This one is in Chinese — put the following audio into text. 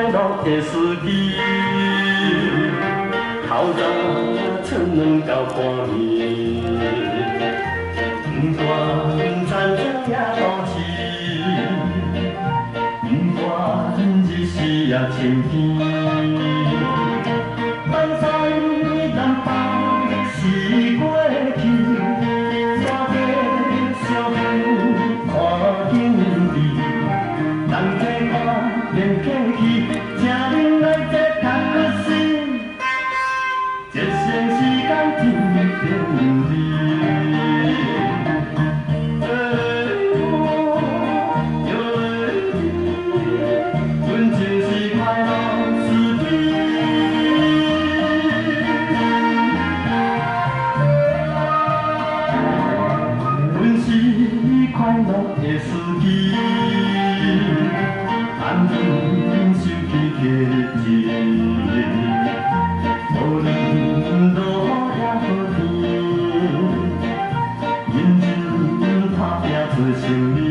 快乐的司机，透早剩两到半暝，不管残阳也都市，不管日时也清天。万山南北是过去，山底小园看景致，人际看免客气，请恁来这读个书，一生时间真便利。阮就是快乐司机。快乐的司机，安分守起克制，无论落雨也好天，认真打拼做生意。